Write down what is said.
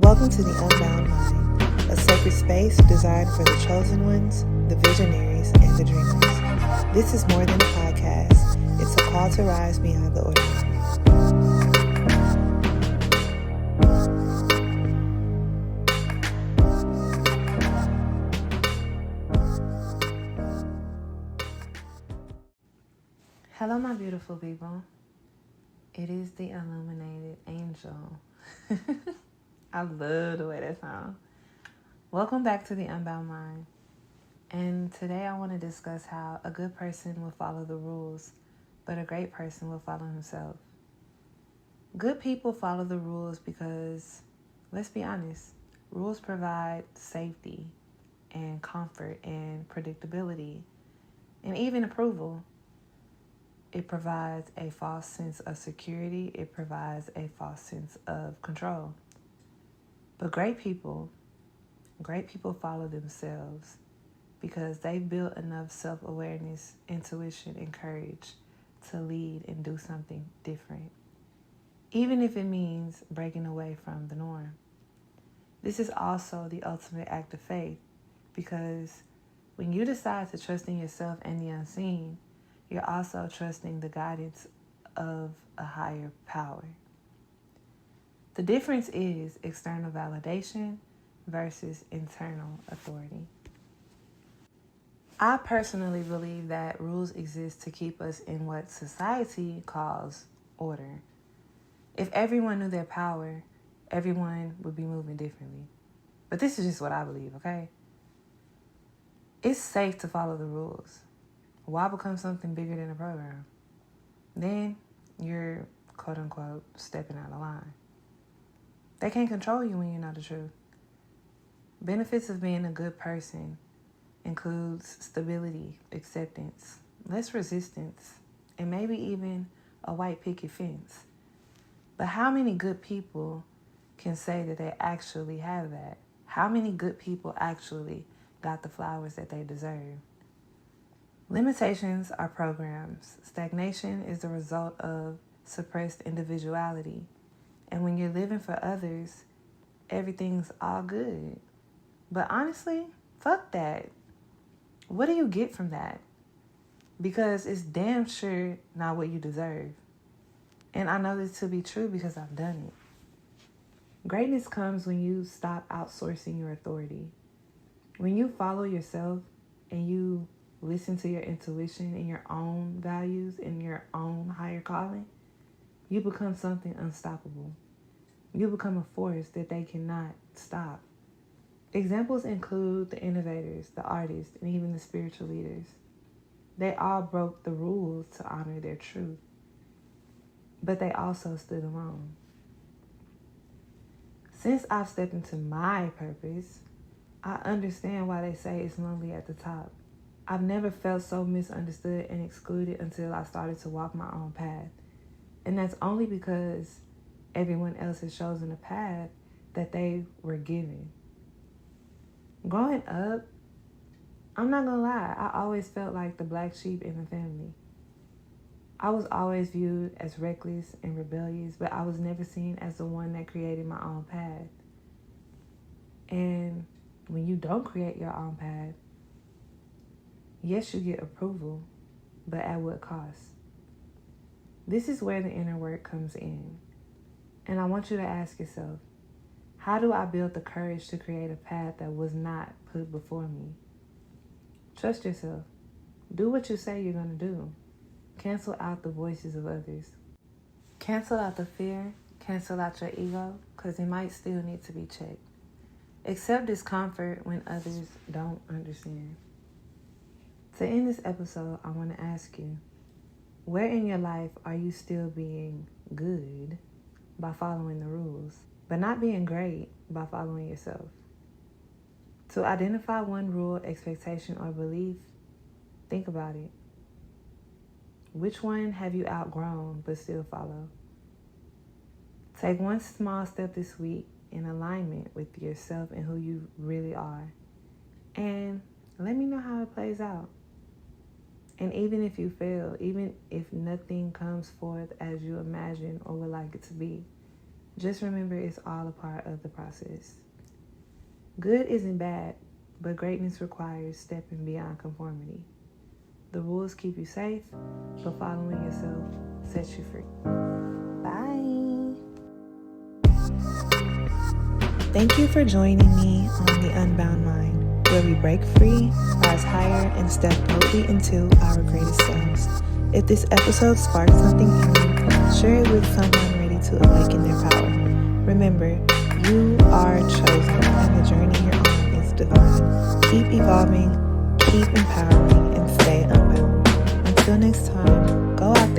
Welcome to the Unbound Mind, a sacred space designed for the chosen ones, the visionaries, and the dreamers. This is more than a podcast, it's a call to rise beyond the ordinary. Hello, my beautiful people. It is the illuminated angel. I love the way that sounds. Welcome back to the Unbound Mind. And today I want to discuss how a good person will follow the rules, but a great person will follow himself. Good people follow the rules because, let's be honest, rules provide safety and comfort and predictability and even approval. It provides a false sense of security. It provides a false sense of control. But great people follow themselves because they've built enough self-awareness, intuition, and courage to lead and do something different, even if it means breaking away from the norm. This is also the ultimate act of faith because when you decide to trust in yourself and the unseen, you're also trusting the guidance of a higher power. The difference is external validation versus internal authority. I personally believe that rules exist to keep us in what society calls order. If everyone knew their power, everyone would be moving differently. But this is just what I believe, okay? It's safe to follow the rules. Why become something bigger than a program? Then you're, quote unquote, stepping out of line. They can't control you when you know the truth. Benefits of being a good person includes stability, acceptance, less resistance, and maybe even a white picket fence. But how many good people can say that they actually have that? How many good people actually got the flowers that they deserve? Limitations are programs. Stagnation is the result of suppressed individuality. And when you're living for others, everything's all good. But honestly, fuck that. What do you get from that? Because it's damn sure not what you deserve. And I know this to be true because I've done it. Greatness comes when you stop outsourcing your authority. When you follow yourself and you listen to your intuition and your own values and your own higher calling, you become something unstoppable. You become a force that they cannot stop. Examples include the innovators, the artists, and even the spiritual leaders. They all broke the rules to honor their truth, but they also stood alone. Since I've stepped into my purpose, I understand why they say it's lonely at the top. I've never felt so misunderstood and excluded until I started to walk my own path. And that's only because everyone else has chosen a path that they were given. Growing up, I'm not gonna lie, I always felt like the black sheep in the family. I was always viewed as reckless and rebellious, but I was never seen as the one that created my own path. And when you don't create your own path, yes, you get approval, but at what cost? This is where the inner work comes in. And I want you to ask yourself, how do I build the courage to create a path that was not put before me? Trust yourself. Do what you say you're going to do. Cancel out the voices of others. Cancel out the fear. Cancel out your ego, because it might still need to be checked. Accept discomfort when others don't understand. To end this episode, I want to ask you, where in your life are you still being good by following the rules, but not being great by following yourself? To identify one rule, expectation, or belief, think about it. Which one have you outgrown but still follow? Take one small step this week in alignment with yourself and who you really are. And let me know how it plays out. And even if you fail, even if nothing comes forth as you imagine or would like it to be, Just remember, it's all a part of the process. Good isn't bad, but greatness requires stepping beyond conformity. The rules keep you safe, but following yourself sets you free. Bye. Thank you for joining me on The Unbound Mind, where we break free, rise higher, and step boldly into our greatest selves. If this episode sparked something in you, share it with someone ready to awaken their power. Remember, you are chosen, and the journey you're on is divine. Keep evolving, keep empowering, and stay unbound. Until next time, go out